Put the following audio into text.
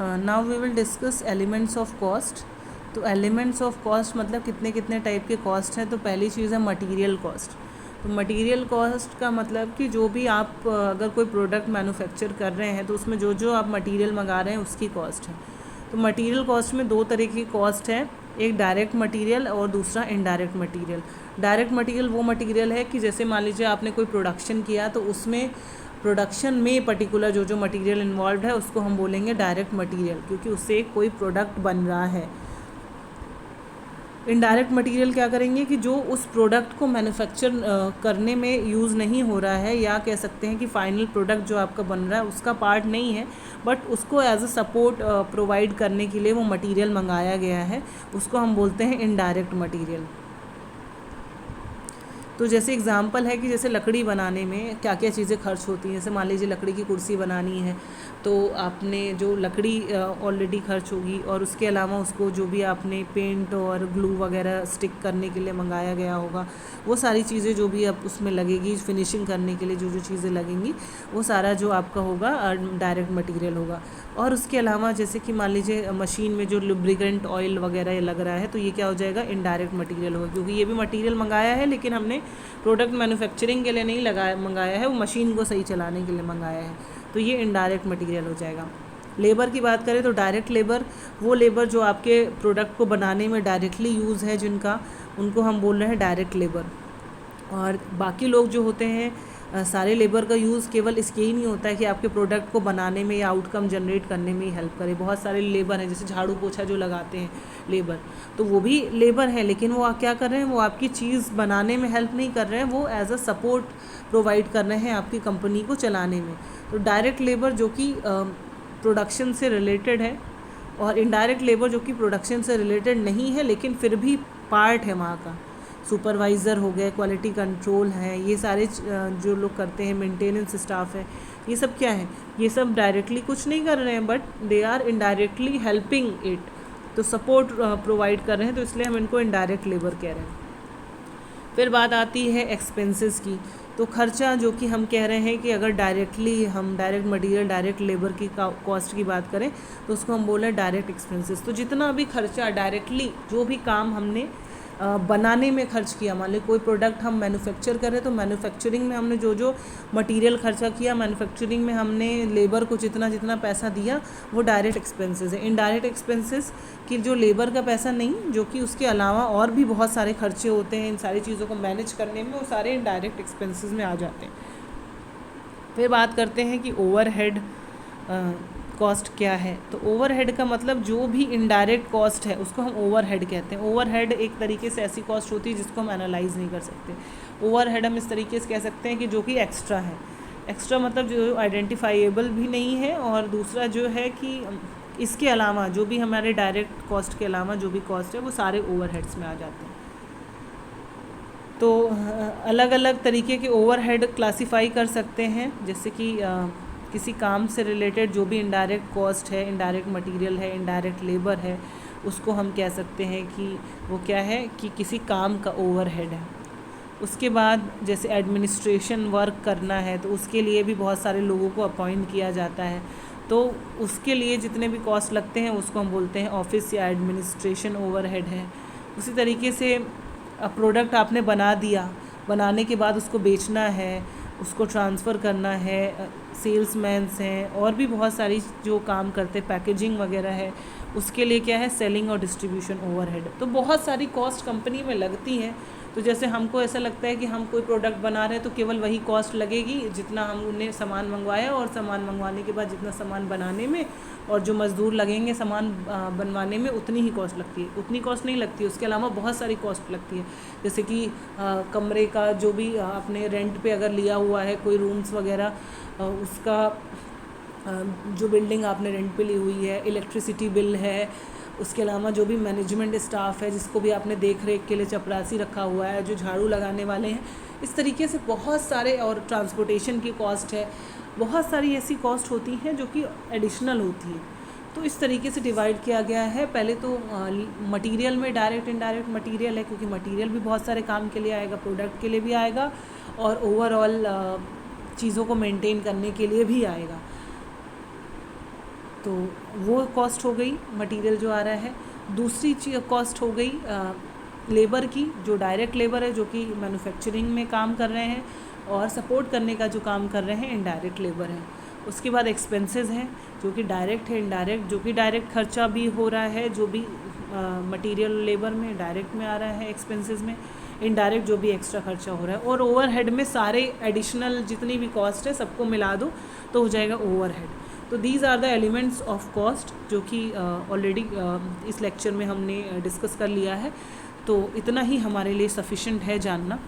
Now we will discuss elements of cost. तो elements of cost मतलब कितने कितने टाइप के कॉस्ट हैं। तो पहली चीज़ है मटेरियल कॉस्ट। तो मटेरियल कॉस्ट का मतलब कि जो भी आप अगर कोई प्रोडक्ट मैन्युफैक्चर कर रहे हैं तो उसमें जो जो आप मटेरियल मंगा रहे हैं उसकी कॉस्ट है। तो मटेरियल कॉस्ट में दो तरह की कॉस्ट है, एक डायरेक्ट मटेरियल और दूसरा इनडायरेक्ट मटेरियल। डायरेक्ट मटेरियल वो मटेरियल है कि जैसे मान लीजिए आपने कोई प्रोडक्शन किया तो उसमें प्रोडक्शन में पर्टिकुलर जो जो मटेरियल इन्वॉल्व है उसको हम बोलेंगे डायरेक्ट मटेरियल, क्योंकि उससे कोई प्रोडक्ट बन रहा है। इनडायरेक्ट मटेरियल क्या करेंगे कि जो उस प्रोडक्ट को मैन्युफैक्चर करने में यूज़ नहीं हो रहा है, या कह सकते हैं कि फाइनल प्रोडक्ट जो आपका बन रहा है उसका पार्ट नहीं है, बट उसको एज अ सपोर्ट प्रोवाइड करने के लिए वो मटेरियल मंगाया गया है, उसको हम बोलते हैं इनडायरेक्ट मटेरियल। तो जैसे एग्ज़ाम्पल है कि जैसे लकड़ी बनाने में क्या क्या चीज़ें खर्च होती हैं। जैसे मान लीजिए लकड़ी की कुर्सी बनानी है तो आपने जो लकड़ी ऑलरेडी खर्च होगी, और उसके अलावा उसको जो भी आपने पेंट और ग्लू वगैरह स्टिक करने के लिए मंगाया गया होगा, वो सारी चीज़ें जो भी अब उसमें लगेगी फिनिशिंग करने के लिए जो जो चीज़ें लगेंगी वो सारा जो आपका होगा डायरेक्ट मटेरियल होगा। और उसके अलावा जैसे कि मान लीजिए मशीन में जो लुब्रिकेंट ऑयल वगैरह लग रहा है तो ये क्या हो जाएगा, इनडायरेक्ट मटेरियल होगा, क्योंकि ये भी मटेरियल मंगाया है लेकिन हमने प्रोडक्ट मैन्युफैक्चरिंग के लिए नहीं मंगाया है, वो मशीन को सही चलाने के लिए मंगाया है, तो ये इनडायरेक्ट मटेरियल हो जाएगा। लेबर की बात करें तो डायरेक्ट लेबर वो लेबर जो आपके प्रोडक्ट को बनाने में डायरेक्टली यूज़ है जिनका, उनको हम बोल रहे हैं डायरेक्ट लेबर। और बाकी लोग जो होते हैं सारे लेबर का यूज़ केवल इसके ही नहीं होता है कि आपके प्रोडक्ट को बनाने में या आउटकम जनरेट करने में ही हेल्प करे। बहुत सारे लेबर हैं, जैसे झाड़ू पोछा जो लगाते हैं लेबर, तो वो भी लेबर हैं, लेकिन वो क्या कर रहे हैं, वो आपकी चीज़ बनाने में हेल्प नहीं कर रहे हैं, वो एज अ सपोर्ट प्रोवाइड कर रहे हैं आपकी कंपनी को चलाने में। तो डायरेक्ट लेबर जो कि प्रोडक्शन से रिलेटेड है, और इनडायरेक्ट लेबर जो कि प्रोडक्शन से रिलेटेड नहीं है लेकिन फिर भी पार्ट है वहाँ का। सुपरवाइज़र हो गए, क्वालिटी कंट्रोल है, ये सारे जो लोग करते हैं, मेंटेनेंस स्टाफ है, ये सब क्या है, ये सब डायरेक्टली कुछ नहीं कर रहे हैं but they are indirectly helping it, तो सपोर्ट प्रोवाइड कर रहे हैं, तो इसलिए हम इनको इनडायरेक्ट लेबर कह रहे हैं। फिर बात आती है एक्सपेंसेस की। तो खर्चा जो कि हम कह रहे हैं कि अगर डायरेक्टली हम डायरेक्ट मटेरियल डायरेक्ट लेबर की कॉस्ट की बात करें तो उसको हम बोले डायरेक्ट एक्सपेंसेस। तो जितना भी खर्चा डायरेक्टली जो भी काम हमने बनाने में खर्च किया, मान लो कोई प्रोडक्ट हम मैन्युफैक्चर कर रहे हैं तो मैन्युफैक्चरिंग में हमने जो जो मटेरियल खर्चा किया, मैन्युफैक्चरिंग में हमने लेबर को जितना जितना पैसा दिया, वो डायरेक्ट एक्सपेंसेस है। इनडायरेक्ट एक्सपेंसेस कि जो लेबर का पैसा नहीं, जो कि उसके अलावा और भी बहुत सारे खर्चे होते हैं इन सारी चीज़ों को मैनेज करने में, वो सारे इनडायरेक्ट एक्सपेंसेस में आ जाते हैं। फिर बात करते हैं कि ओवरहेड कॉस्ट क्या है। तो ओवरहेड का मतलब जो भी इनडायरेक्ट कॉस्ट है उसको हम ओवरहेड कहते हैं। ओवरहेड एक तरीके से ऐसी कॉस्ट होती है जिसको हम एनालाइज नहीं कर सकते। ओवरहेड हम इस तरीके से कह सकते हैं कि जो कि एक्स्ट्रा है। एक्स्ट्रा मतलब जो आइडेंटिफाइएबल भी नहीं है, और दूसरा जो है कि इसके अलावा जो भी हमारे डायरेक्ट कॉस्ट के अलावा जो भी कॉस्ट है वो सारे ओवरहेड्स में आ जाते हैं। तो अलग अलग तरीके के ओवरहेड क्लासीफाई कर सकते हैं, जैसे कि किसी काम से रिलेटेड जो भी इनडायरेक्ट कॉस्ट है, इनडायरेक्ट मटेरियल है, इनडायरेक्ट लेबर है, उसको हम कह सकते हैं कि वो क्या है कि किसी काम का ओवरहेड है। उसके बाद जैसे एडमिनिस्ट्रेशन वर्क करना है तो उसके लिए भी बहुत सारे लोगों को अपॉइंट किया जाता है, तो उसके लिए जितने भी कॉस्ट लगते हैं उसको हम बोलते हैं ऑफिस या एडमिनिस्ट्रेशन ओवरहेड है। उसी तरीके से प्रोडक्ट आपने बना दिया, बनाने के बाद उसको बेचना है, उसको ट्रांसफ़र करना है, सेल्समैन्स हैं और भी बहुत सारी जो काम करते, पैकेजिंग वगैरह है, उसके लिए क्या है, सेलिंग और डिस्ट्रीब्यूशन ओवरहेड। तो बहुत सारी कॉस्ट कंपनी में लगती हैं। तो जैसे हमको ऐसा लगता है कि हम कोई प्रोडक्ट बना रहे हैं तो केवल वही कॉस्ट लगेगी जितना हम उन्हें सामान मंगवाया, और सामान मंगवाने के बाद जितना सामान बनाने में और जो मज़दूर लगेंगे सामान बनवाने में उतनी ही कॉस्ट लगती है। उतनी कॉस्ट नहीं लगती, उसके अलावा बहुत सारी कॉस्ट लगती है। जैसे कि कमरे का जो भी आपने रेंट पे अगर लिया हुआ है कोई रूम्स वगैरह, उसका जो बिल्डिंग आपने रेंट पे ली हुई है, इलेक्ट्रिसिटी बिल है, उसके अलावा जो भी मैनेजमेंट स्टाफ है जिसको भी आपने देख रेख के लिए चपरासी रखा हुआ है, जो झाड़ू लगाने वाले हैं, इस तरीके से बहुत सारे, और ट्रांसपोर्टेशन की कॉस्ट है, बहुत सारी ऐसी कॉस्ट होती हैं जो कि एडिशनल होती है। तो इस तरीके से डिवाइड किया गया है। पहले तो मटेरियल में डायरेक्ट इनडायरेक्ट मटेरियल है, क्योंकि मटेरियल भी बहुत सारे काम के लिए आएगा, प्रोडक्ट के लिए भी आएगा और ओवरऑल चीज़ों को मेंटेन करने के लिए भी आएगा। तो वो कॉस्ट हो गई मटेरियल जो आ रहा है। दूसरी कॉस्ट हो गई लेबर की, जो डायरेक्ट लेबर है जो कि मैन्युफैक्चरिंग में काम कर रहे हैं, और सपोर्ट करने का जो काम कर रहे हैं इनडायरेक्ट लेबर है। उसके बाद एक्सपेंसेस हैं जो कि डायरेक्ट है, इनडायरेक्ट जो कि डायरेक्ट खर्चा भी हो रहा है, जो भी मटेरियल लेबर में डायरेक्ट में आ रहा है एक्सपेंसेस में, इनडायरेक्ट जो भी एक्स्ट्रा खर्चा हो रहा है, और ओवरहेड में सारे एडिशनल जितनी भी कॉस्ट है सबको मिला दो तो हो जाएगा ओवरहेड। तो these are the elements of cost जो कि ऑलरेडी इस लेक्चर में हमने डिस्कस कर लिया है। तो इतना ही हमारे लिए सफिशेंट है जानना।